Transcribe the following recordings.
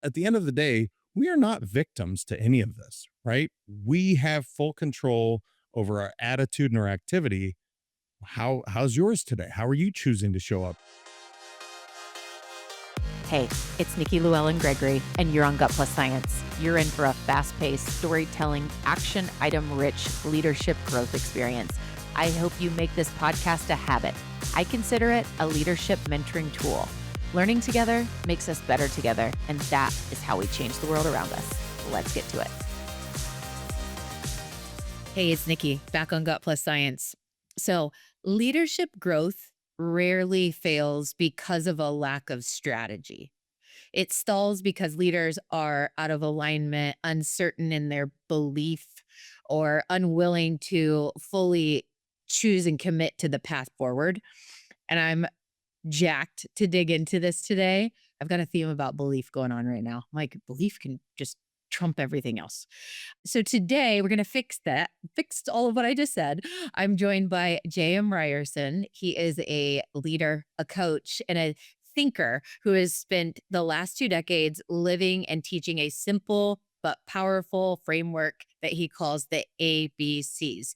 at the end of the day, we are not victims to any of this, right? We have full control over our attitude and our activity. How's yours today? How are you choosing to show up? Hey, it's Nikki Llewellyn Gregory, and you're on Gut Plus Science. You're in for a fast paced, storytelling, action item rich leadership growth experience. I hope you make this podcast a habit. I consider it a leadership mentoring tool. Learning together makes us better together, and that is how we change the world around us. Let's get to it. Hey, it's Nikki back on Gut Plus Science. So, leadership growth rarely fails because of a lack of strategy. It stalls because leaders are out of alignment, uncertain in their belief, or unwilling to fully choose and commit to the path forward. And I'm jacked to dig into this today. I've got a theme about belief going on right now. Like, belief can just trump everything else. So today we're going to fix that, fix all of what I just said. I'm joined by JM Ryerson. He is a leader, a coach, and a thinker who has spent the last 2 decades living and teaching a simple but powerful framework that he calls the ABCs.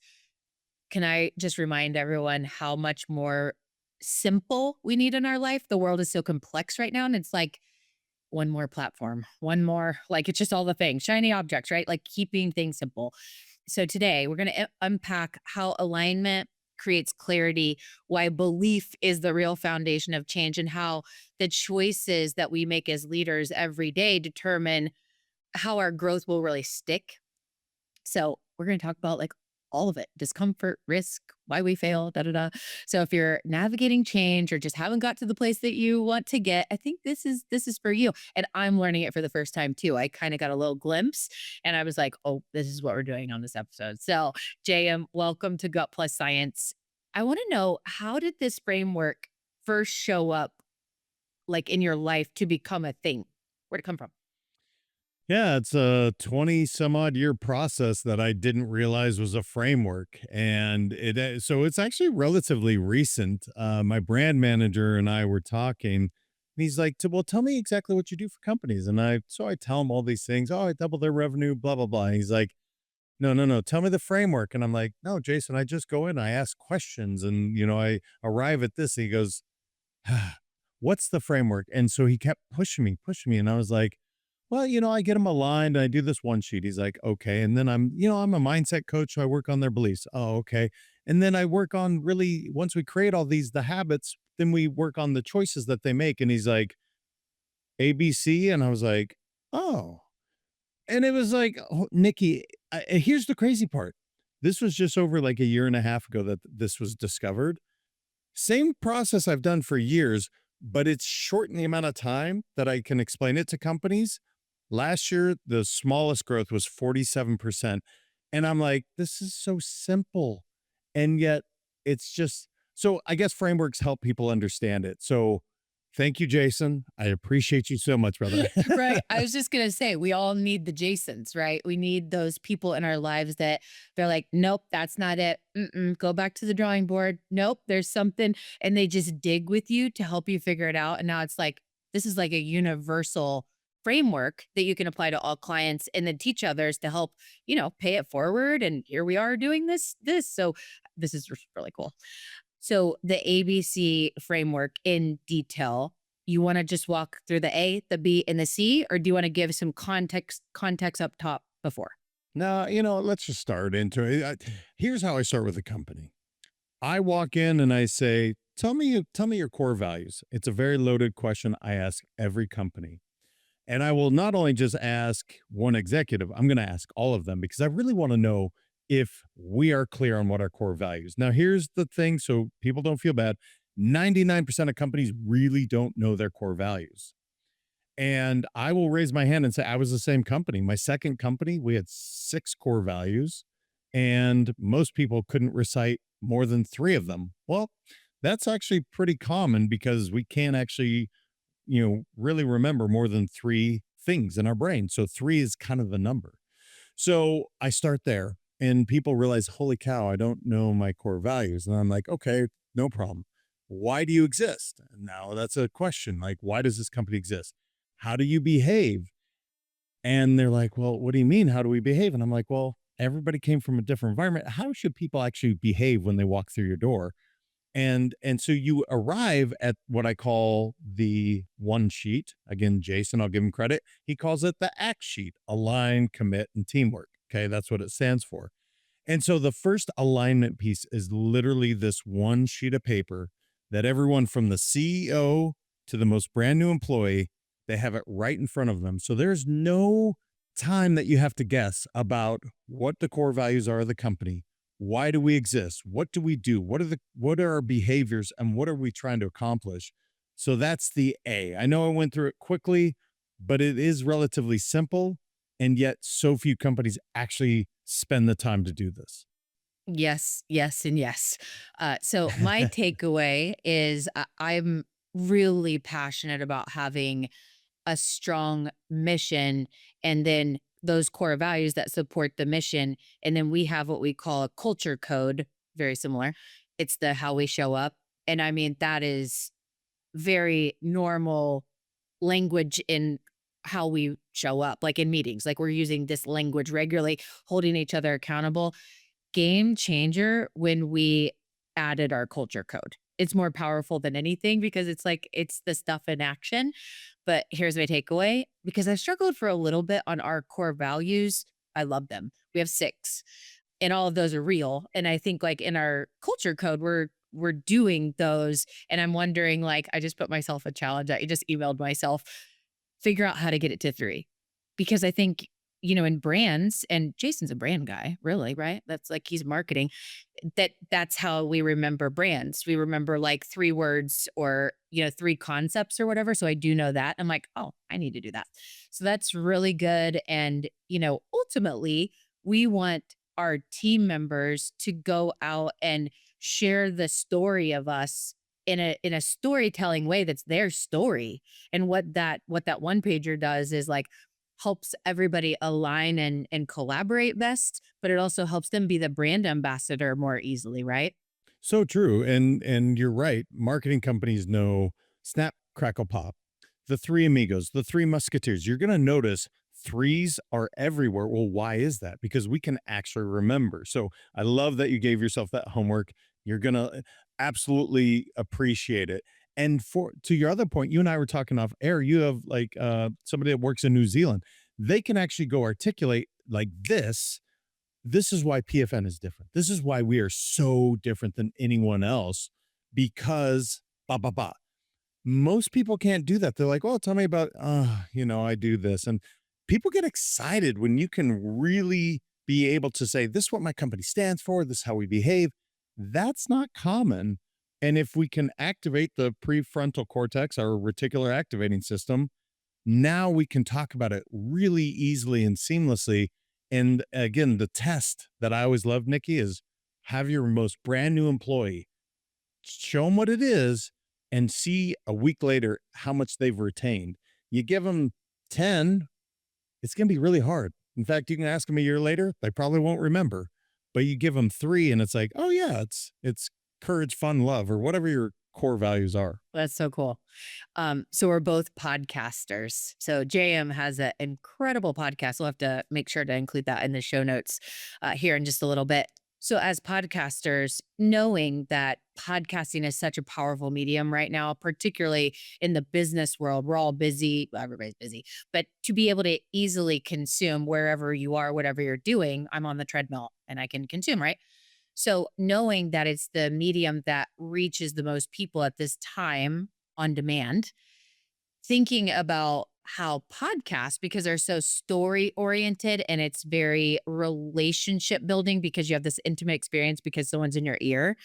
Can I just remind everyone how much more simple we need in our life? The world is so complex right now, and it's like one more platform, one more, like it's just all the things, shiny objects, right? Like keeping things simple. So today we're going to unpack how alignment creates clarity, why belief is the real foundation of change, and how the choices that we make as leaders every day determine how our growth will really stick. So we're going to talk about like all of it: discomfort, risk, why we fail, da da da. So if you're navigating change or just haven't got to the place that you want to get, I think this is for you. And I'm learning it for the first time too. I kind of got a little glimpse and I was like, oh, this is what we're doing on this episode. So JM, welcome to Gut Plus Science. I want to know, how did this framework first show up like in your life to become a thing? Where'd it come from? Yeah, it's a 20 some odd year process that I didn't realize was a framework. And so it's actually relatively recent. My brand manager and I were talking, and he's like, well, tell me exactly what you do for companies. And I tell him all these things. Oh, I double their revenue, blah, blah, blah. And he's like, no, no, no, tell me the framework. And I'm like, no, Jason, I just go in, I ask questions and, I arrive at this. And he goes, what's the framework? And so he kept pushing me. And I was like, well, I get them aligned. I do this one sheet. He's like, okay. And then I'm a mindset coach. So I work on their beliefs. Oh, okay. And then I work on really, once we create all the habits, then we work on the choices that they make. And he's like, ABC. And I was like, oh. And it was like, oh, Nikki, here's the crazy part. This was just over like a year and a half ago that this was discovered. Same process I've done for years, but it's shortened the amount of time that I can explain it to companies. Last year, the smallest growth was 47%. And I'm like, this is so simple. And yet it's just so I guess frameworks help people understand it. So thank you, Jason. I appreciate you so much, brother. Right. I was just going to say, we all need the Jasons, right? We need those people in our lives that they're like, nope, that's not it. Go back to the drawing board. Nope, there's something. And they just dig with you to help you figure it out. And now it's like, this is like a universal framework that you can apply to all clients and then teach others to help, pay it forward. And here we are doing this. So this is really cool. So the ABC framework in detail, you want to just walk through the A, the B, and the C, or do you want to give some context up top before? Now, let's just start into it. Here's how I start with a company. I walk in and I say, tell me your core values. It's a very loaded question I ask every company. And I will not only just ask one executive, I'm going to ask all of them because I really want to know if we are clear on what our core values. Now, here's the thing so people don't feel bad. 99% of companies really don't know their core values. And I will raise my hand and say, I was the same company. My second company, we had 6 core values, and most people couldn't recite more than 3 of them. Well, that's actually pretty common because we can't actually really remember more than 3 things in our brain. So 3 is kind of the number. So I start there and people realize, holy cow, I don't know my core values. And I'm like, okay, no problem. Why do you exist? Now that's a question. Like, why does this company exist? How do you behave? And they're like, well, what do you mean? How do we behave? And I'm like, well, everybody came from a different environment. How should people actually behave when they walk through your door? And so you arrive at what I call the one sheet. Again, Jason, I'll give him credit. He calls it the ACT sheet: align, commit, and teamwork. Okay, that's what it stands for. And so the first alignment piece is literally this one sheet of paper that everyone from the CEO to the most brand new employee, they have it right in front of them. So there's no time that you have to guess about what the core values are of the company. Why do we exist? What do we do? What are our behaviors and what are we trying to accomplish? So that's the A. I know I went through it quickly, but it is relatively simple, and yet so few companies actually spend the time to do this. Yes, yes, and yes. So my takeaway is I'm really passionate about having a strong mission and then those core values that support the mission. And then we have what we call a culture code, very similar. It's the how we show up. And I mean, that is very normal language in how we show up, like in meetings, like we're using this language regularly, holding each other accountable. Game changer when we added our culture code. It's more powerful than anything because it's like it's the stuff in action. But here's my takeaway because I struggled for a little bit on our core values. I love them. We have 6 and all of those are real. And I think like in our culture code, we're doing those. And I'm wondering, like, I just put myself a challenge. I just emailed myself, figure out how to get it to 3. Because I think, in brands, and Jason's a brand guy, really, right? That's like he's marketing. That's how we remember brands. We remember like 3 words or, 3 concepts or whatever. So I do know that. I'm like, oh, I need to do that. So that's really good. And, ultimately, we want our team members to go out and share the story of us in a storytelling way that's their story. And what that one pager does is like helps everybody align and collaborate best, but it also helps them be the brand ambassador more easily, right? So true. And you're right. Marketing companies know Snap, Crackle, Pop, the Three Amigos, the Three Musketeers. You're going to notice threes are everywhere. Well, why is that? Because we can actually remember. So I love that you gave yourself that homework. You're going to absolutely appreciate it. And for to your other point, you and I were talking off air. You have like somebody that works in New Zealand. They can actually go articulate like this is why PFN is different. This is why we are so different than anyone else because ba ba ba. Most people can't do that. They're like, "Well, tell me about, I do this." And people get excited when you can really be able to say, "This is what my company stands for. This is how we behave." That's not common. And if we can activate the prefrontal cortex, our reticular activating system, now we can talk about it really easily and seamlessly. And again, the test that I always love, Nikki, is have your most brand new employee show them what it is and see a week later how much they've retained. You give them 10, it's going to be really hard. In fact, you can ask them a year later, they probably won't remember. But you give them 3 and it's like, "Oh yeah, it's courage, fun, love," or whatever your core values are. That's so cool. So we're both podcasters. So JM has an incredible podcast. We'll have to make sure to include that in the show notes here in just a little bit. So as podcasters, knowing that podcasting is such a powerful medium right now, particularly in the business world, we're all busy. Well, everybody's busy, but to be able to easily consume wherever you are, whatever you're doing, I'm on the treadmill and I can consume, right? So knowing that it's the medium that reaches the most people at this time on demand, thinking about how podcasts, because they're so story oriented and it's very relationship building because you have this intimate experience because someone's in your ear,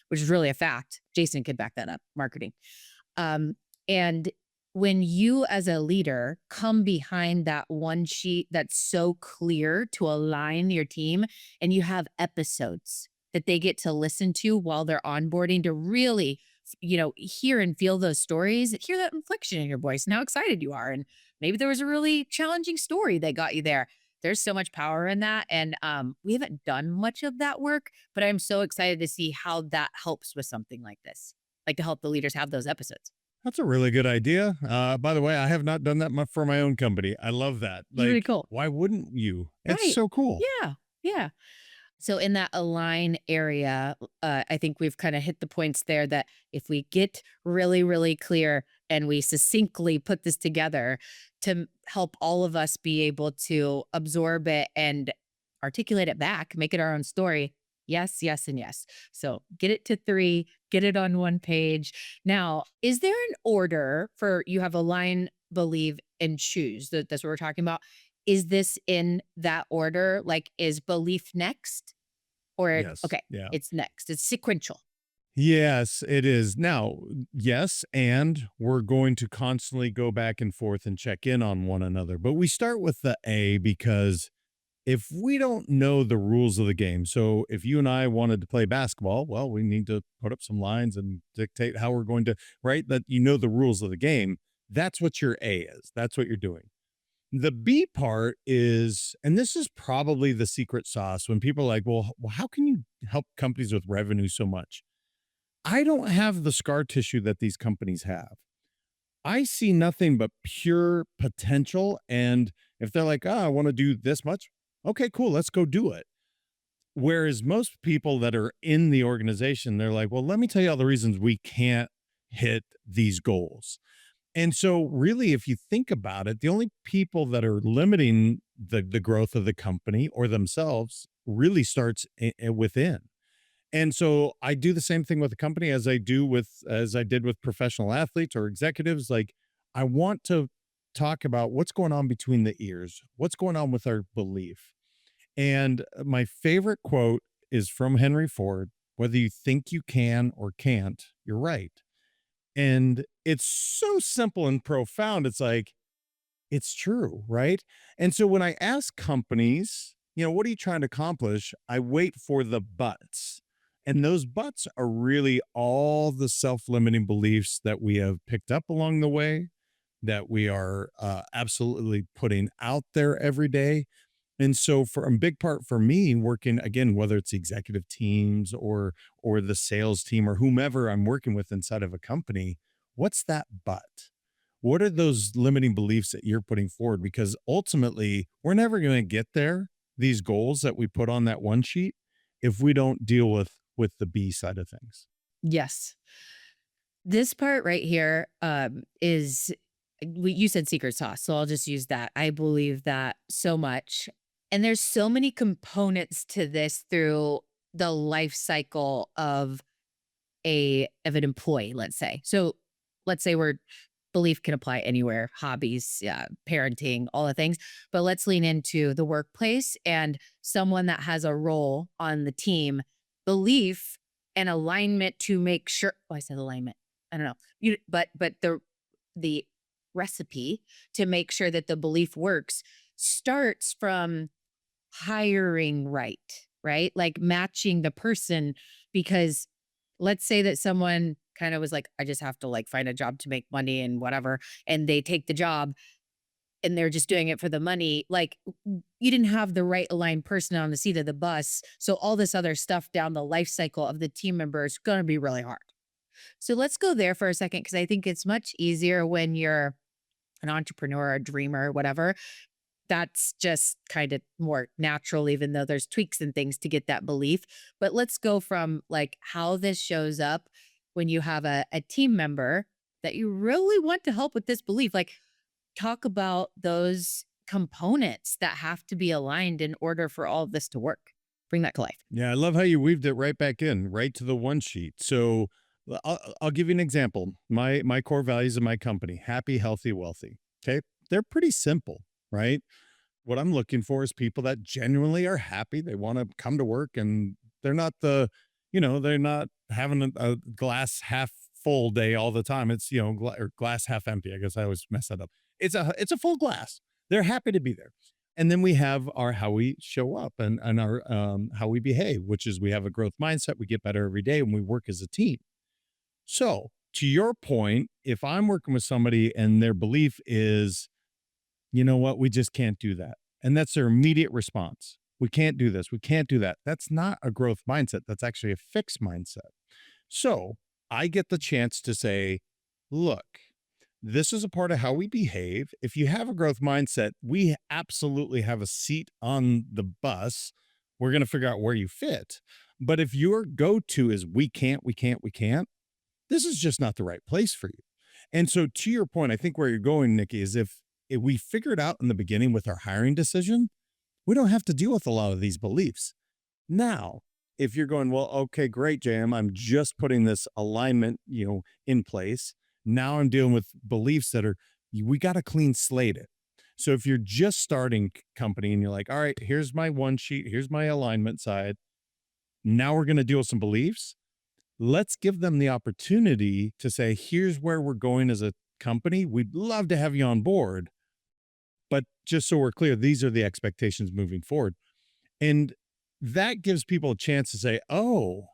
which is really a fact. Jason could back that up, marketing. And when you as a leader come behind that one sheet that's so clear to align your team and you have episodes that they get to listen to while they're onboarding to really, hear and feel those stories, hear that inflection in your voice and how excited you are. And maybe there was a really challenging story that got you there. There's so much power in that. And we haven't done much of that work, but I'm so excited to see how that helps with something like this, like to help the leaders have those episodes. That's a really good idea. By the way, I have not done that for my own company. I love that. It's really Like, cool. why wouldn't you? It's Right. so cool. Yeah. Yeah. So in that align area, I think we've kind of hit the points there that if we get really, really clear and we succinctly put this together to help all of us be able to absorb it and articulate it back, make it our own story. Yes, yes, and yes. So get it to three, get it on one page. Now, is there an order for you have align, believe, and choose? That's what we're talking about. Is this in that order? Like, is belief next? Or Yes. okay, Yeah. it's next. It's sequential. Yes, it is. Now, yes, and we're going to constantly go back and forth and check in on one another. But we start with the A because if we don't know the rules of the game, so if you and I wanted to play basketball, well, we need to put up some lines and dictate how we're going to, right? That you know the rules of the game. That's what your A is. That's what you're doing. The B part is, and this is probably the secret sauce when people are like, well, how can you help companies with revenue so much? I don't have the scar tissue that these companies have. I see nothing but pure potential. And if they're like, oh, I want to do this much, okay, cool, let's go do it. Whereas most people that are in the organization, they're like, well, let me tell you all the reasons we can't hit these goals. And so, really, if you think about it, the only people that are limiting the growth of the company or themselves really starts within. And so I do the same thing with the company as I did with professional athletes or executives. Like I want to talk about what's going on between the ears, what's going on with our belief. And my favorite quote is from Henry Ford: whether you think you can or can't, you're right. And it's so simple and profound. It's like, it's true, right? And so when I ask companies, what are you trying to accomplish? I wait for the buts. And those buts are really all the self limiting beliefs that we have picked up along the way, that we are absolutely putting out there every day. And so for a big part for me working again, whether it's executive teams or the sales team or whomever I'm working with inside of a company, what's that but? What are those limiting beliefs that you're putting forward? Because ultimately, we're never going to get there, these goals that we put on that one sheet, if we don't deal with the B side of things. Yes. This part right here is you said secret sauce, so I'll just use that. I believe that so much. And there's so many components to this through the life cycle of an employee, let's say. So let's say we're belief can apply anywhere, hobbies, parenting, all the things. But let's lean into the workplace and someone that has a role on the team, belief and alignment to make sure. Oh, I said alignment. I don't know. But the recipe to make sure that the belief works starts from hiring right, right? Like matching the person because let's say that someone kind of was like, I just have to like find a job to make money and whatever. And they take the job and they're just doing it for the money. Like you didn't have the right aligned person on the seat of the bus. So all this other stuff down the life cycle of the team member is going to be really hard. So let's go there for a second because I think it's much easier when you're an entrepreneur, a dreamer, whatever, that's just kind of more natural, even though there's tweaks and things to get that belief. But let's go from like how this shows up when you have a team member that you really want to help with this belief. Like, talk about those components that have to be aligned in order for all of this to work. Bring that to life. Yeah, I love how you weaved it right back in, right to the one sheet. So I'll give you an example. My core values of my company: happy, healthy, wealthy. Okay, they're pretty simple, right? What I'm looking for is people that genuinely are happy. They want to come to work and they're not they're not having a glass half full day all the time. It's, or glass half empty. I guess I always mess that up. It's a full glass. They're happy to be there. And then we have our how we show up and our how we behave, which is we have a growth mindset. We get better every day when we work as a team. So to your point, if I'm working with somebody and their belief is, you know what, we just can't do that. And that's their immediate response. We can't do this. We can't do that. That's not a growth mindset. That's actually a fixed mindset. So I get the chance to say, Look, this is a part of how we behave. If you have a growth mindset, we absolutely have a seat on the bus. We're going to figure out where you fit. But if your go to is we can't, we can't, we can't, this is just not the right place for you. And so, to your point, I think where you're going, Nikki, is if we figure it out in the beginning with our hiring decision, we don't have to deal with a lot of these beliefs. Now, if you're going, well, okay, great, JM, I'm just putting this alignment, in place. Now I'm dealing with beliefs that are, we got to clean slate it. So if you're just starting company and you're like, all right, here's my one sheet, here's my alignment side. Now we're going to deal with some beliefs. Let's give them the opportunity to say, here's where we're going as a company. We'd love to have you on board. But just so we're clear, these are the expectations moving forward. And that gives people a chance to say, oh,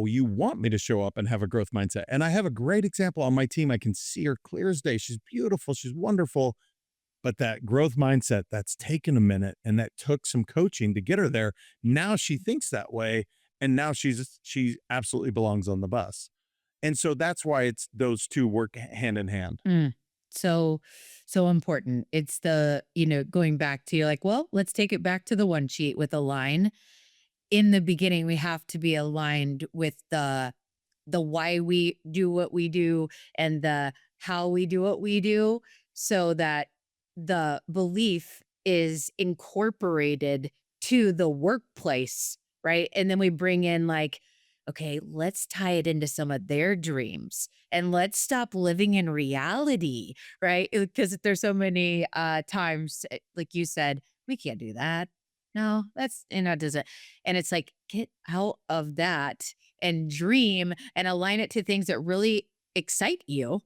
you want me to show up and have a growth mindset. And I have a great example on my team. I can see her clear as day. She's beautiful. She's wonderful. But that growth mindset, that's taken a minute and that took some coaching to get her there. Now she thinks that way. And now she absolutely belongs on the bus. And so that's why it's those two work hand in hand. Mm. So, so important. It's going back to you're like, well, let's take it back to the one sheet with a line. In the beginning, we have to be aligned with the why we do what we do and the how we do what we do so that the belief is incorporated to the workplace, right? And then we bring in like, okay, let's tie it into some of their dreams and let's stop living in reality, right? Because there's so many times, like you said, we can't do that. No, that's, it doesn't. And it's like, get out of that and dream and align it to things that really excite you,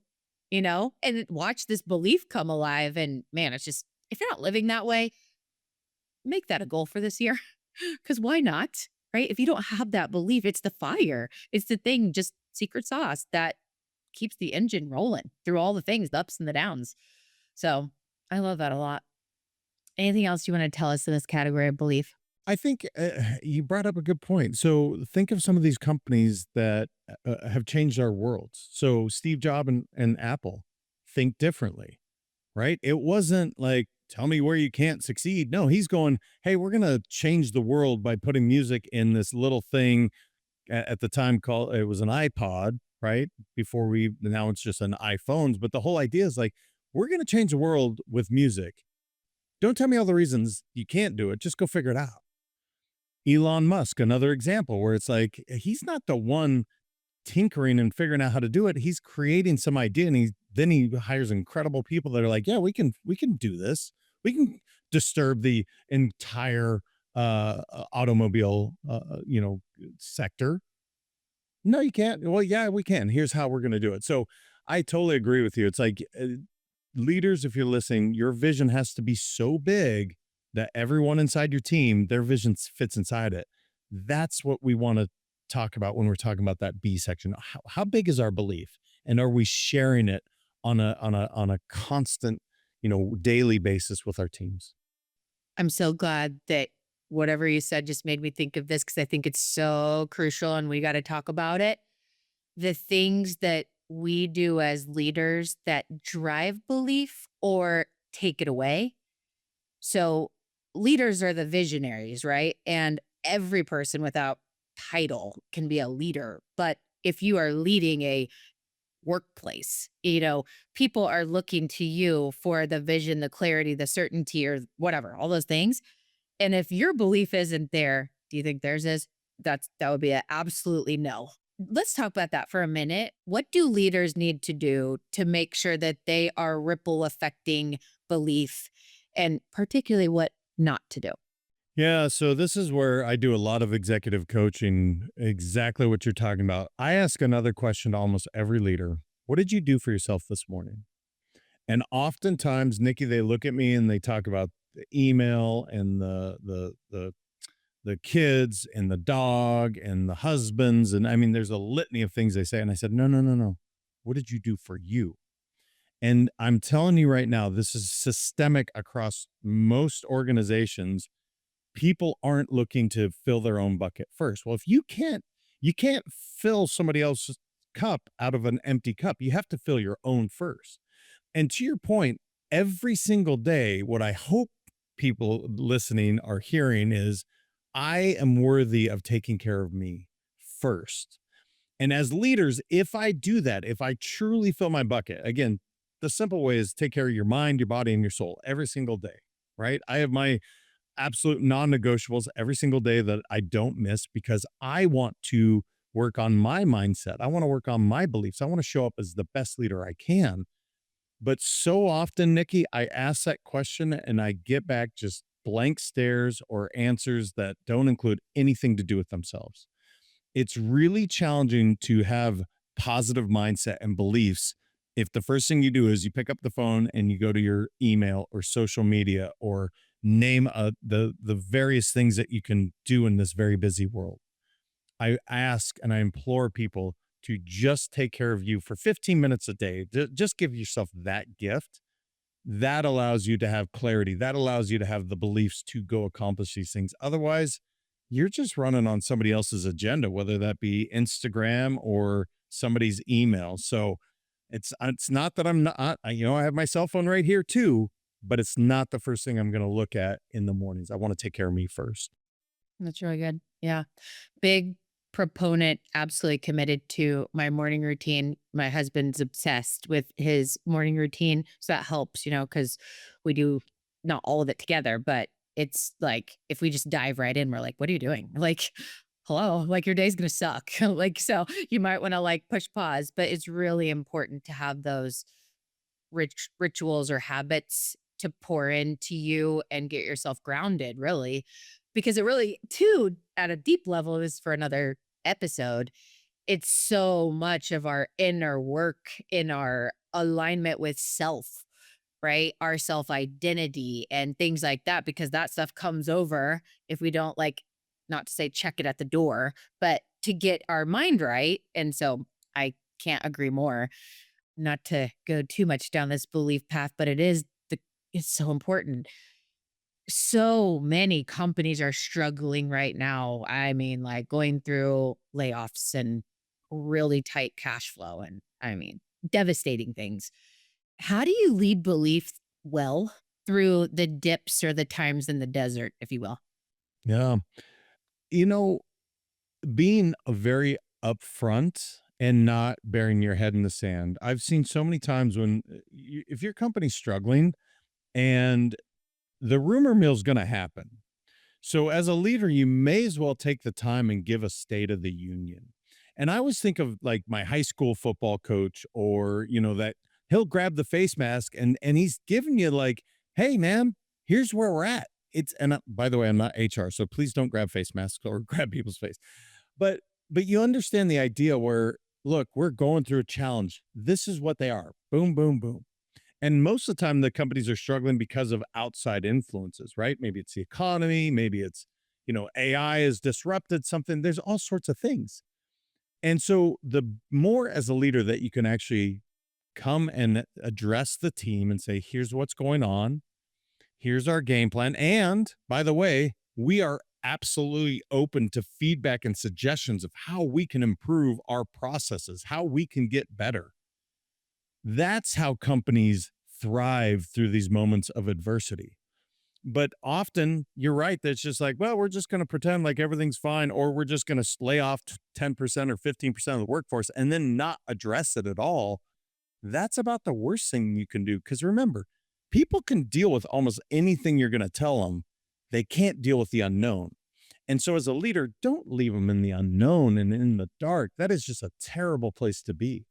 and watch this belief come alive. And man, it's just, if you're not living that way, make that a goal for this year. Cause why not? Right? If you don't have that belief, it's the fire. It's the thing, just secret sauce that keeps the engine rolling through all the things, the ups and the downs. So I love that a lot. Anything else you want to tell us in this category of belief? I think you brought up a good point. So think of some of these companies that have changed our worlds. So Steve Jobs and Apple think differently, right? It wasn't like, tell me where you can't succeed. No, he's going, hey, we're going to change the world by putting music in this little thing at the time called, it was an iPod, right? Now it's just an iPhones. But the whole idea is like, we're going to change the world with music. Don't tell me all the reasons you can't do it. Just go figure it out. Elon Musk, another example where it's like he's not the one tinkering and figuring out how to do it. He's creating some idea and he hires incredible people that are like, yeah, we can do this. We can disturb the entire automobile sector. No, you can't. Well, yeah, we can. Here's how we're going to do it. So I totally agree with you. It's like leaders, if you're listening, your vision has to be so big that everyone inside your team, their vision fits inside it. That's what we want to talk about when we're talking about that B section. How big is our belief, and are we sharing it on a constant, daily basis with our teams? I'm so glad that whatever you said just made me think of this because I think it's so crucial and we got to talk about it. The things that we do as leaders that drive belief or take it away. So, leaders are the visionaries, right? And every person without title can be a leader. But if you are leading a workplace, people are looking to you for the vision, the clarity, the certainty, or whatever, all those things. And if your belief isn't there, do you think theirs is? That would be a absolutely no. Let's talk about that for a minute. What do leaders need to do to make sure that they are ripple affecting belief and particularly what not to do? Yeah, so this is where I do a lot of executive coaching, exactly what you're talking about. I ask another question to almost every leader. What did you do for yourself this morning? And oftentimes, Nikki, they look at me and they talk about the email and the kids and the dog and the husbands. And I mean, there's a litany of things they say. And I said, no, no, no, no. What did you do for you? And I'm telling you right now, this is systemic across most organizations. People aren't looking to fill their own bucket first. Well, if you can't fill somebody else's cup out of an empty cup. You have to fill your own first. And to your point, every single day, what I hope people listening are hearing is I am worthy of taking care of me first. And as leaders, if I do that, if I truly fill my bucket, again, the simple way is take care of your mind, your body, and your soul every single day, right? I have my absolute non negotiables every single day that I don't miss because I want to work on my mindset. I want to work on my beliefs. I want to show up as the best leader I can. But so often, Nikki, I ask that question and I get back just blank stares or answers that don't include anything to do with themselves. It's really challenging to have positive mindset and beliefs if the first thing you do is you pick up the phone and you go to your email or social media or name the various things that you can do in this very busy world. I ask and I implore people to just take care of you for 15 minutes a day. Just give yourself that gift. That allows you to have clarity. That allows you to have the beliefs to go accomplish these things. Otherwise, you're just running on somebody else's agenda, whether that be Instagram or somebody's email. So it's not that I'm not, I have my cell phone right here too, but it's not the first thing I'm going to look at in the mornings. I want to take care of me first. That's really good. Yeah. Big proponent, absolutely committed to my morning routine. My husband's obsessed with his morning routine. So that helps, because we do not all of it together, but it's like if we just dive right in, we're like, what are you doing? Like, hello, like your day's gonna suck. Like, so you might want to like push pause, but it's really important to have those rituals or habits to pour into you and get yourself grounded, really. Because it really, too, at a deep level, is for another episode. It's so much of our inner work in our alignment with self, right? Our self identity and things like that, because that stuff comes over if we don't like, not to say check it at the door, but to get our mind right. And so I can't agree more, not to go too much down this belief path, but it's so important. So many companies are struggling right now. I mean, like going through layoffs and really tight cash flow and I mean, devastating things. How do you lead belief well through the dips or the times in the desert, if you will? Yeah. You know, being a very upfront and not burying your head in the sand. I've seen so many times when if your company's struggling and the rumor mill's going to happen. So as a leader, you may as well take the time and give a state of the union. And I always think of like my high school football coach or, that he'll grab the face mask and he's giving you like, "Hey man, here's where we're at." By the way, I'm not HR, so please don't grab face masks or grab people's face. But but you understand the idea where look, we're going through a challenge. This is what they are. Boom, boom, boom. And most of the time, the companies are struggling because of outside influences, right? Maybe it's the economy, maybe it's, AI has disrupted something. There's all sorts of things. And so, the more as a leader that you can actually come and address the team and say, here's what's going on, here's our game plan. And by the way, we are absolutely open to feedback and suggestions of how we can improve our processes, how we can get better. That's how companies thrive through these moments of adversity. But often you're right. That's just like, well, we're just going to pretend like everything's fine, or we're just going to lay off 10% or 15% of the workforce and then not address it at all. That's about the worst thing you can do. Because remember, people can deal with almost anything you're going to tell them. They can't deal with the unknown. And so, as a leader, don't leave them in the unknown and in the dark. That is just a terrible place to be.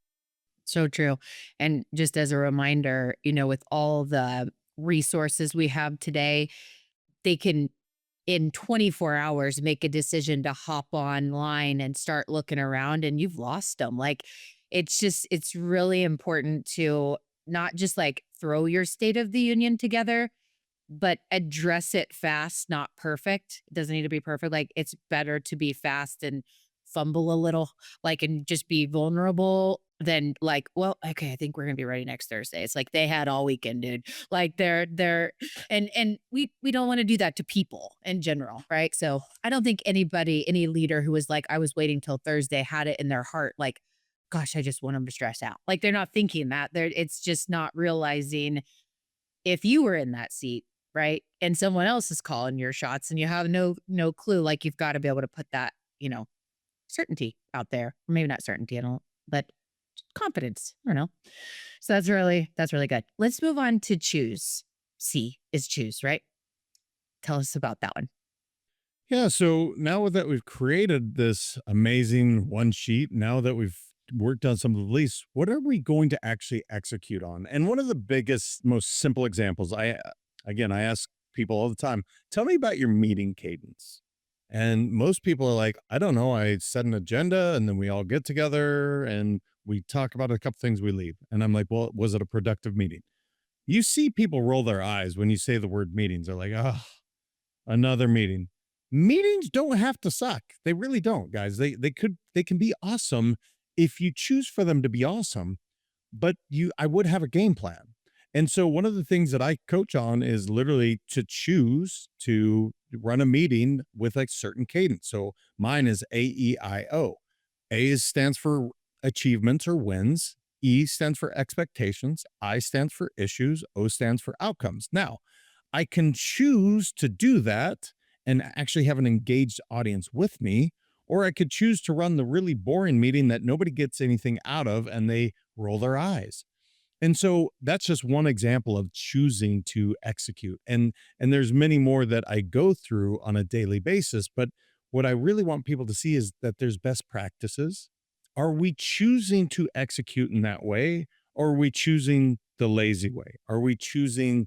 So true. And just as a reminder, with all the resources we have today, they can in 24 hours make a decision to hop online and start looking around and you've lost them. Like it's really important to not just like throw your state of the union together, but address it fast, not perfect. It doesn't need to be perfect. Like it's better to be fast and fumble a little, like and just be vulnerable than like, well, okay, I think we're gonna be ready next Thursday. It's like they had all weekend, dude. Like they're and we don't want to do that to people in general, right? So I don't think anybody, any leader who was like, I was waiting till Thursday had it in their heart. Like gosh, I just want them to stress out. Like they're not thinking that. It's just not realizing if you were in that seat, right? And someone else is calling your shots and you have no clue, like you've got to be able to put that, certainty out there. Maybe not certainty, I don't, but confidence. I don't know. So that's really good. Let's move on to choose. C is choose, right? Tell us about that one. Yeah. So now that we've created this amazing one sheet, now that we've worked on some of the lease, what are we going to actually execute on? And one of the biggest, most simple examples, I ask people all the time, tell me about your meeting cadence. And most people are like, I don't know. I set an agenda and then we all get together and we talk about a couple things, we leave. And I'm like, well, was it a productive meeting? You see people roll their eyes when you say the word meetings. They're like, oh, another meeting. Meetings don't have to suck. They really don't, guys. They can be awesome if you choose for them to be awesome, but I would have a game plan. And so one of the things that I coach on is literally to choose to run a meeting with a certain cadence. So mine is AEIO. Stands for achievements or wins. E stands for expectations. I stands for issues. O stands for outcomes. Now, I can choose to do that and actually have an engaged audience with me, or I could choose to run the really boring meeting that nobody gets anything out of and they roll their eyes. And so that's just one example of choosing to execute. And there's many more that I go through on a daily basis, but what I really want people to see is that there's best practices. Are we choosing to execute in that way, or are we choosing the lazy way? Are we choosing,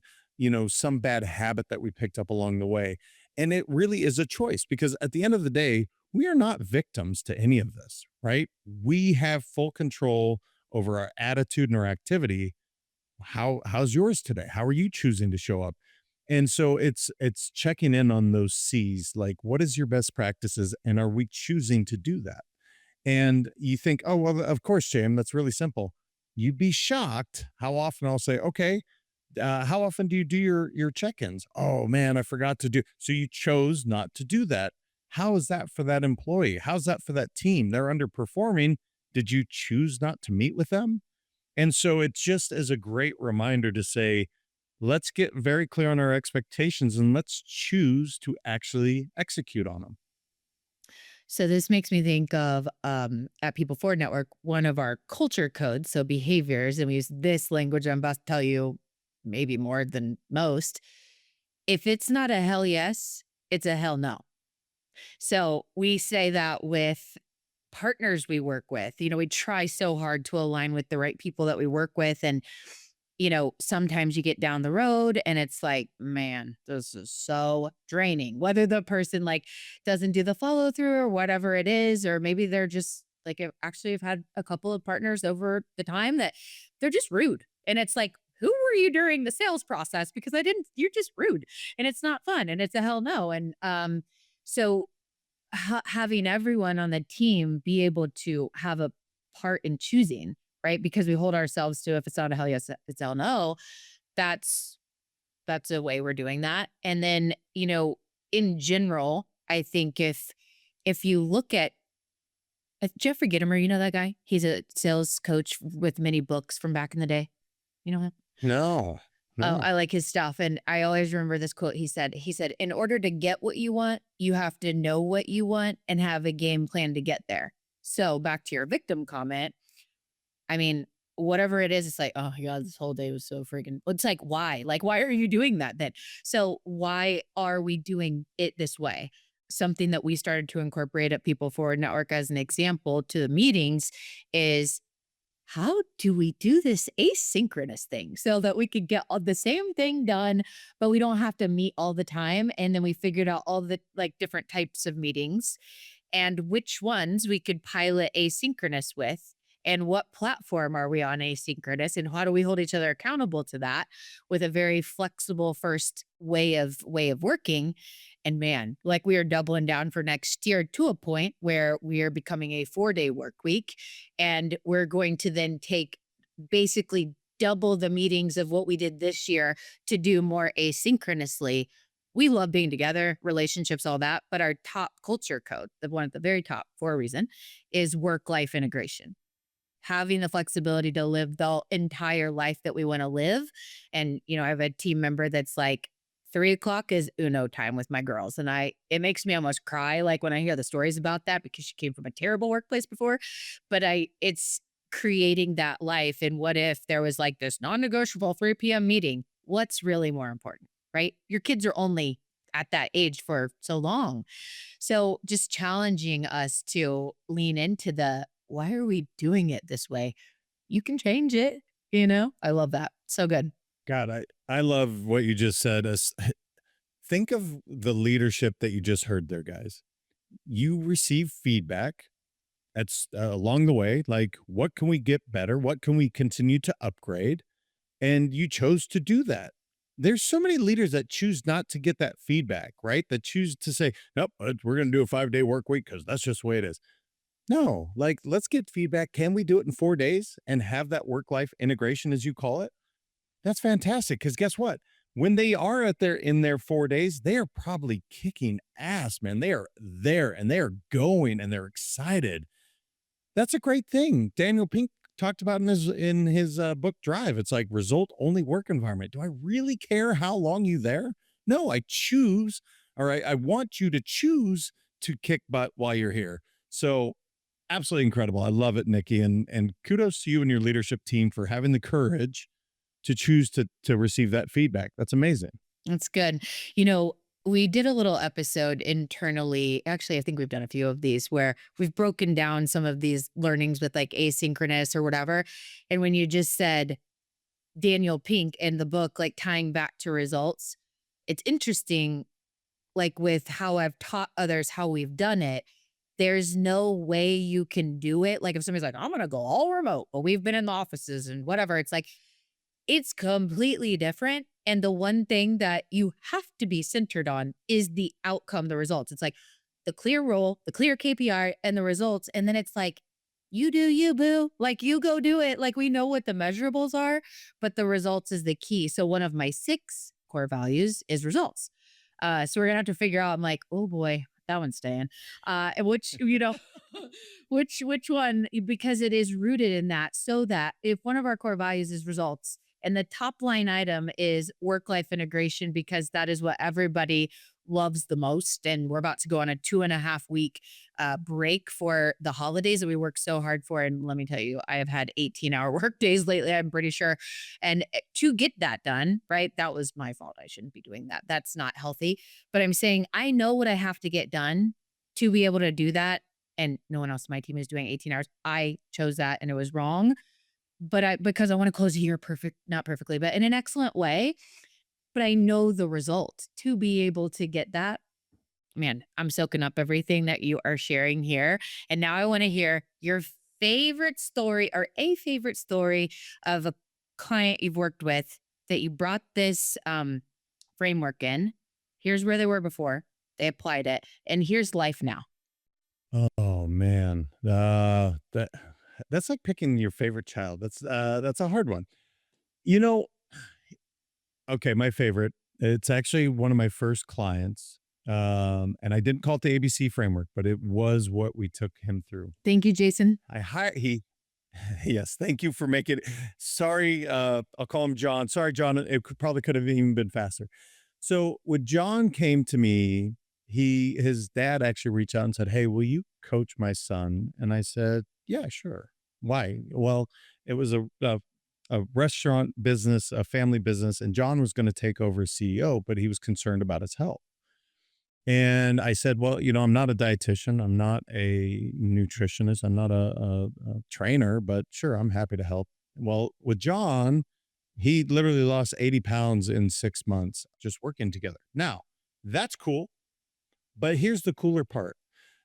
some bad habit that we picked up along the way? And it really is a choice because at the end of the day, we are not victims to any of this, right? We have full control over our attitude and our activity. How's yours today? How are you choosing to show up? And so it's checking in on those C's, like what is your best practices and are we choosing to do that? And you think, oh well, of course, Jam, that's really simple. You'd be shocked how often I'll say, okay, how often do you do your check-ins? Oh man, I forgot to do. So you chose not to do that. How is that for that employee? How's that for that team? They're underperforming. Did you choose not to meet with them? And so it just is a great reminder to say, let's get very clear on our expectations and let's choose to actually execute on them. So this makes me think of at People Forward Network, one of our culture codes, so behaviors, and we use this language I'm about to tell you, maybe more than most. If it's not a hell yes, it's a hell no. So we say that with partners we work with. We try so hard to align with the right people that we work with. And, sometimes you get down the road and it's like, man, this is so draining. Whether the person like doesn't do the follow through or whatever it is, or maybe they're just like, I've had a couple of partners over the time that they're just rude. And it's like, who were you during the sales process? Because you're just rude and it's not fun and it's a hell no. And, so having everyone on the team be able to have a part in choosing, right? Because we hold ourselves to if it's not a hell yes, it's a hell no. That's that's a way we're doing that. And then, in general, I think if you look at Jeffrey Gitomer, you know that guy? He's a sales coach with many books from back in the day. You know him? No, Oh, no. I like his stuff, and I always remember this quote he said, "In order to get what you want, you have to know what you want and have a game plan to get there." So, back to your victim comment, I mean, whatever it is, it's like, "Oh my god, this whole day was so freaking." It's like, why? Like, why are you doing that then? So, why are we doing it this way? Something that we started to incorporate at People Forward Network as an example to the meetings is how do we do this asynchronous thing so that we could get all the same thing done, but we don't have to meet all the time? And then we figured out all the like different types of meetings and which ones we could pilot asynchronous with. And what platform are we on asynchronous? And how do we hold each other accountable to that with a very flexible first way of working? And man, like we are doubling down for next year to a point where we are becoming a 4-day work week. And we're going to then take basically double the meetings of what we did this year to do more asynchronously. We love being together, relationships, all that. But our top culture code, the one at the very top for a reason, is work life integration. having the flexibility to live the entire life that we want to live. And, I have a team member that's like, 3 o'clock is Uno time with my girls. And it makes me almost cry like when I hear the stories about that because she came from a terrible workplace before. But it's creating that life. And what if there was like this non negotiable 3 p.m. meeting? What's really more important, right? Your kids are only at that age for so long. So just challenging us to lean into why are we doing it this way? You can change it. I love that. So good. God, I love what you just said. Think of the leadership that you just heard there, guys. You receive feedback along the way, like what can we get better? What can we continue to upgrade? And you chose to do that. There's so many leaders that choose not to get that feedback, right? That choose to say, nope, we're going to do a 5-day work week because that's just the way it is. No, like let's get feedback. Can we do it in 4 days and have that work life integration, as you call it? That's fantastic. Because guess what? When they are in their 4 days, they are probably kicking ass, man. They are there and they are going and they're excited. That's a great thing. Daniel Pink talked about in his book Drive. It's like result only work environment. Do I really care how long you there? No, I choose, or I want you to choose to kick butt while you're here. So absolutely incredible. I love it, Nikki. And kudos to you and your leadership team for having the courage to choose to receive that feedback. That's amazing. That's good. You know, we did a little episode internally. Actually, I think we've done a few of these where we've broken down some of these learnings with like asynchronous or whatever. And when you just said Daniel Pink in the book, like tying back to results, it's interesting, like with how I've taught others how we've done it. There's no way you can do it. Like if somebody's like, I'm going to go all remote, but we've been in the offices and whatever. It's like, it's completely different, and the one thing that you have to be centered on is the outcome, the results. It's like the clear role, the clear KPI, and the results, and then it's like, "You do you, boo." Like, you go do it. Like, we know what the measurables are, but the results is the key. So one of my 6 core values is results. So we're gonna have to figure out, I'm like, "Oh boy, that one's staying." And which one, because it is rooted in that, so that if one of our core values is results and the top line item is work life integration, because that is what everybody loves the most. And we're about to go on a 2.5 week break for the holidays that we work so hard for. And let me tell you, I have had 18-hour work days lately, I'm pretty sure. And to get that done, right? That was my fault. I shouldn't be doing that. That's not healthy. But I'm saying I know what I have to get done to be able to do that. And no one else on my team is doing 18 hours. I chose that and it was wrong. But because I want to close the year perfect, not perfectly, but in an excellent way. But I know the result to be able to get that. Man, I'm soaking up everything that you are sharing here. And now I want to hear your favorite story or a favorite story of a client you've worked with that you brought this framework in. Here's where they were before. They applied it. And here's life now. Oh man, that's like picking your favorite child. That's a hard one. You know, okay, my favorite. It's actually one of my first clients. And I didn't call it the ABC framework, but it was what we took him through. Thank you, Jason. I hired he yes, thank you for making it. Sorry, I'll call him John. Sorry, John. Probably could have even been faster. So when John came to me, his dad actually reached out and said, "Hey, will you coach my son?" And I said, "Yeah, sure. Why?" Well, it was a restaurant business, a family business, and John was going to take over as CEO, but he was concerned about his health. And I said, "Well, I'm not a dietitian. I'm not a nutritionist. I'm not a trainer, but sure, I'm happy to help." Well, with John, he literally lost 80 pounds in 6 months just working together. Now, that's cool. But here's the cooler part.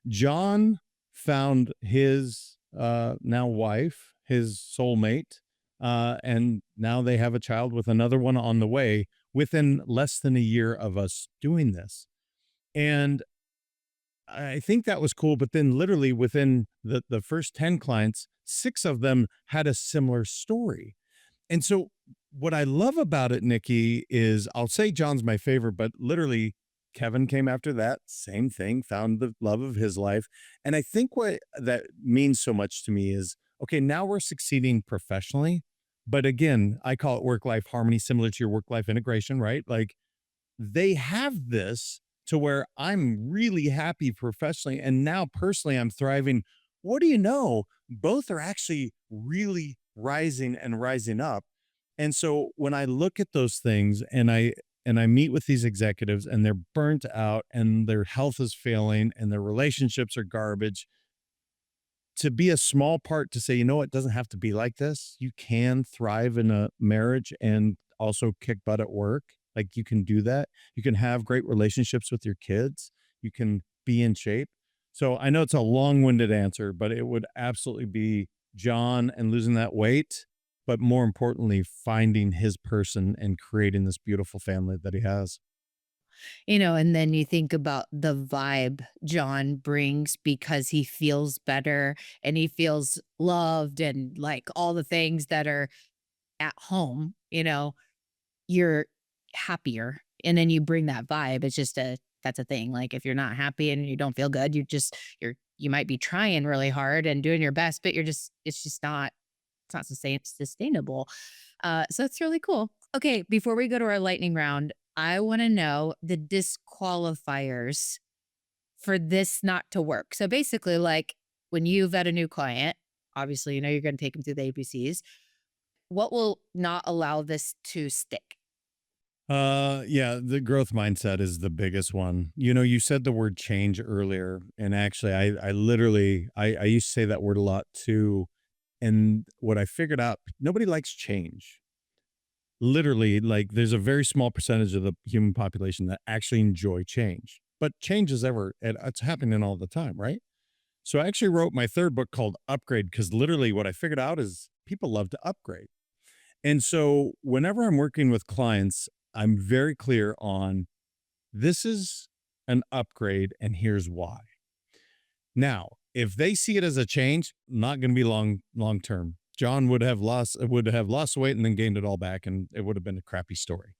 John found his now wife, his soulmate, and now they have a child with another one on the way within less than a year of us doing this. And I think that was cool. But then, literally, within the first 10 clients, 6 of them had a similar story. And so, what I love about it, Nikki, is I'll say John's my favorite, but literally, Kevin came after that. Same thing, found the love of his life. And I think what that means so much to me is okay, now we're succeeding professionally. But again, I call it work life harmony, similar to your work life integration, right? Like they have this to where I'm really happy professionally. And now personally, I'm thriving. What do you know? Both are actually really rising and rising up. And so when I look at those things and I meet with these executives and they're burnt out and their health is failing and their relationships are garbage, to be a small part to say, you know what, it doesn't have to be like this. You can thrive in a marriage and also kick butt at work. Like you can do that. You can have great relationships with your kids. You can be in shape. So I know it's a long-winded answer, but it would absolutely be John and losing that weight, but more importantly, finding his person and creating this beautiful family that he has. And then you think about the vibe John brings because he feels better and he feels loved and like all the things that are at home, you're happier. And then you bring that vibe. It's just that's a thing. Like if you're not happy and you don't feel good, you might be trying really hard and doing your best, but it's not sustainable. So it's really cool. Okay, before we go to our lightning round, I want to know the disqualifiers for this not to work. So basically, like when you vet a new client, obviously, you're going to take them through the ABCs. What will not allow this to stick? Yeah, the growth mindset is the biggest one. You know, you said the word change earlier, and actually I literally I used to say that word a lot too. And what I figured out, nobody likes change. Literally, like there's a very small percentage of the human population that actually enjoy change. But change is it's happening all the time, right? So I actually wrote my third book called Upgrade because literally what I figured out is people love to upgrade. And so whenever I'm working with clients, I'm very clear on this is an upgrade and here's why. Now, if they see it as a change, not going to be long term. John would have lost weight and then gained it all back and it would have been a crappy story.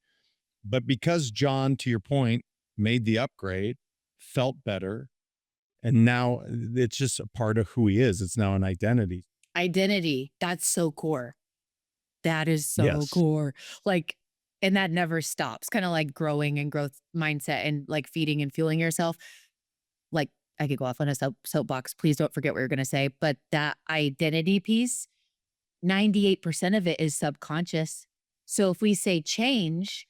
But because John, to your point, made the upgrade, felt better, and now it's just a part of who he is. It's now an identity. Identity. That's so core. That is so Yes. core. Like, and that never stops. Kind of like growing and growth mindset and like feeding and fueling yourself. Like, I could go off on a soapbox. Please don't forget what you're going to say. But that identity piece, 98% of it is subconscious. So if we say change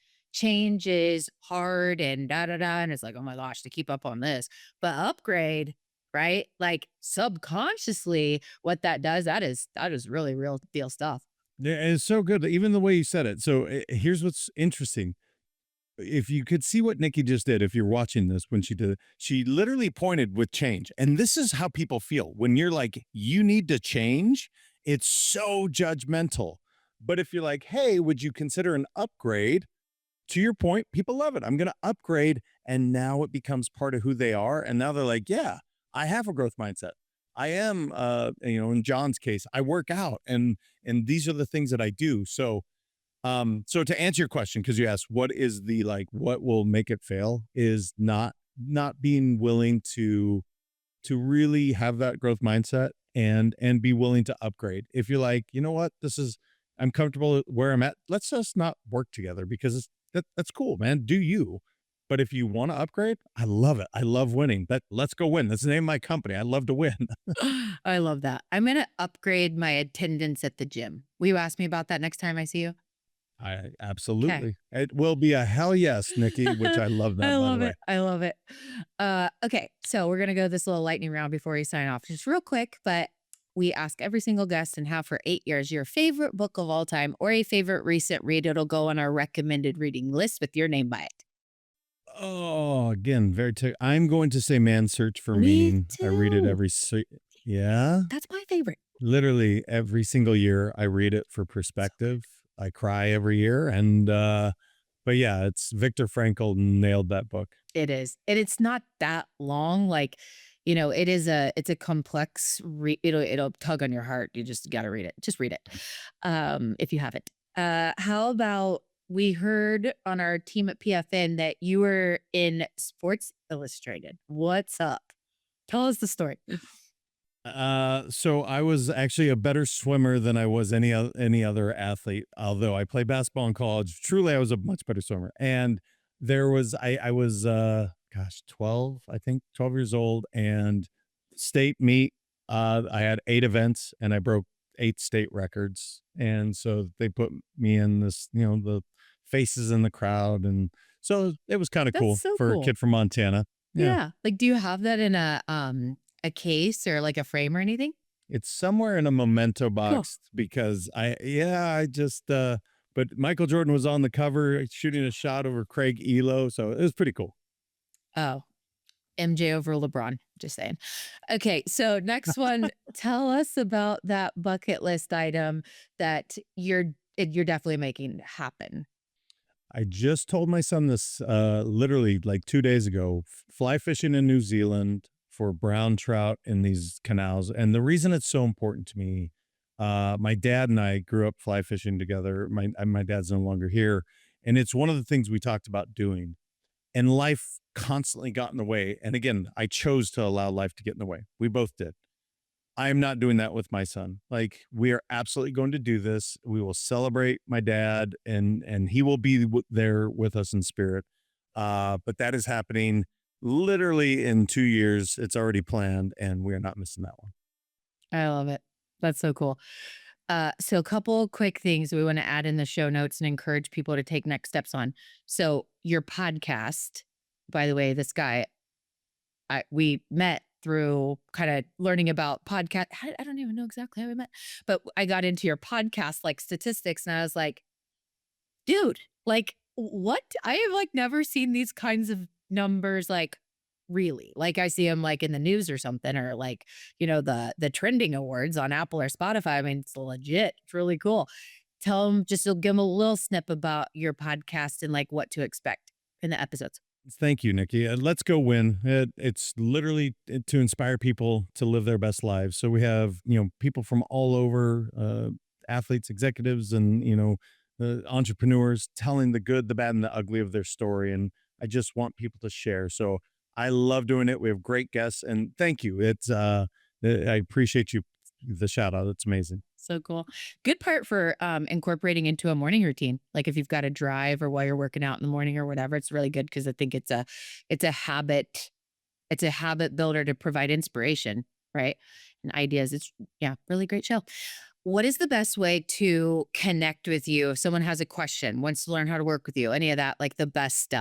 is hard and da da da. And it's like, oh my gosh, to keep up on this. But upgrade, right? Like subconsciously, what that does, that is really real deal stuff. Yeah, and it's so good. Even the way you said it. So here's what's interesting. If you could see what Nikki just did, if you're watching this when she did it, she literally pointed with change. And this is how people feel when you're like, you need to change. It's so judgmental. But if you're like, hey, would you consider an upgrade? To your point, people love it. I'm going to upgrade. And now it becomes part of who they are. And now they're like, yeah, I have a growth mindset. I am, in John's case, I work out and these are the things that I do. So to answer your question, because you asked what is the like what will make it fail is not being willing to really have that growth mindset and be willing to upgrade. If you're like, you know what, I'm comfortable where I'm at, let's just not work together because that's cool, man. Do you? But if you want to upgrade, I love it. I love winning. Let's go win. That's the name of my company. I love to win. I love that. I'm going to upgrade my attendance at the gym. Will you ask me about that next time I see you? I Okay. absolutely. It will be a hell yes, Nikki, which I love I that by the love way. it. I love it. Okay, so we're gonna go this little lightning round before we sign off. Just real quick, but we ask every single guest and have for 8 years your favorite book of all time or a favorite recent read. It'll go on our recommended reading list with your name by it. Oh, again, I'm going to say Man's Search for Me Meaning. I read it too. yeah, That's my favorite. literally every single year I read it for So perspective. I cry every year but yeah, it's Viktor Frankl nailed that book. it is. And it's not that long. Like, it's a complex it'll tug on your heart. You just gotta read it. Just read it. If you haven't. How about we heard on our team at PFN that you were in Sports Illustrated. What's up? Tell us the story. So I was actually a better swimmer than I was any other athlete. Although I played basketball in college, truly I was a much better swimmer. And I was gosh, 12, I think 12 years old, and state meet. I had 8 events and I broke 8 state records. And so they put me in this, the faces in the crowd, and so it was kind of That's cool so for a cool. kid from Montana. Yeah. Yeah. Like, do you have that in a case or like a frame or anything? It's somewhere in a memento Cool. box because I just but Michael Jordan was on the cover shooting a shot over Craig Elo, so it was pretty cool. Oh, MJ over LeBron. Just saying. Okay, so next one, tell us about that bucket list item that you're definitely making happen. I just told my son this literally like 2 days ago, fly fishing in New Zealand for brown trout in these canals. And the reason it's so important to me, my dad and I grew up fly fishing together. My dad's no longer here, and it's one of the things we talked about doing. And life constantly got in the way. And again, I chose to allow life to get in the way. We both did. I am not doing that with my son. Like, we are absolutely going to do this. We will celebrate my dad, and he will be there with us in spirit. But that is happening literally in 2 years. It's already planned, and we are not missing that one. I love it. That's so cool. So a couple quick things we want to add in the show notes and encourage people to take next steps on. So your podcast, by the way, this guy, we met through kind of learning about podcast. I don't even know exactly how we met, but I got into your podcast like statistics, and I was like, dude, like, what? I have like never seen these kinds of numbers, like, really. Like, I see them like in the news or something, or like, the trending awards on Apple or Spotify. I mean, it's legit. It's really cool. Tell them, just give them a little snip about your podcast and like what to expect in the episodes. Thank you, Nikki. Let's go win. It's literally to inspire people to live their best lives. So we have, people from all over, athletes, executives, and, entrepreneurs telling the good, the bad, and the ugly of their story. And I just want people to share. So I love doing it. We have great guests, and thank you. I appreciate you, the shout out. It's amazing. So cool. Good part for incorporating into a morning routine. Like if you've got to drive or while you're working out in the morning or whatever, it's really good because I think it's a habit, it's a habit builder to provide inspiration, right? And ideas. It's yeah, really great show. What is the best way to connect with you if someone has a question, wants to learn how to work with you, any of that, like the best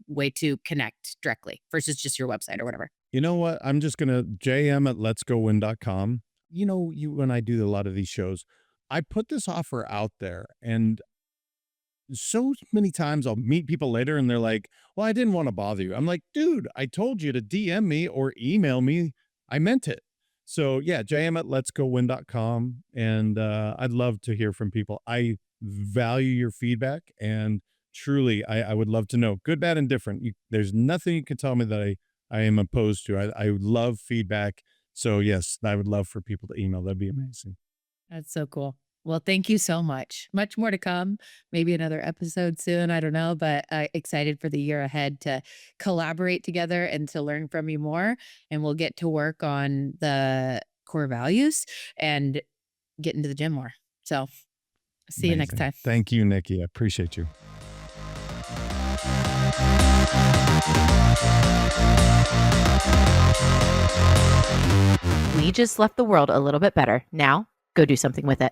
way to connect directly versus just your website or whatever? You know what? I'm just gonna JM at letsgowin.com. You and I do a lot of these shows. I put this offer out there, and so many times I'll meet people later and they're like, "Well, I didn't want to bother you." I'm like, "Dude, I told you to DM me or email me. I meant it." So yeah, JM at letsgowin.com. And I'd love to hear from people. I value your feedback, and truly I would love to know, good, bad, and different. There's nothing you can tell me that I am opposed to. I love feedback. So yes, I would love for people to email. That'd be amazing. That's so cool. Well, thank you so much. Much more to come. Maybe another episode soon. I don't know, but excited for the year ahead to collaborate together and to learn from you more. And we'll get to work on the core values and get into the gym more. So, see you next Amazing. time. Thank you, Nikki. I appreciate you. We just left the world a little bit better. Now, go do something with it.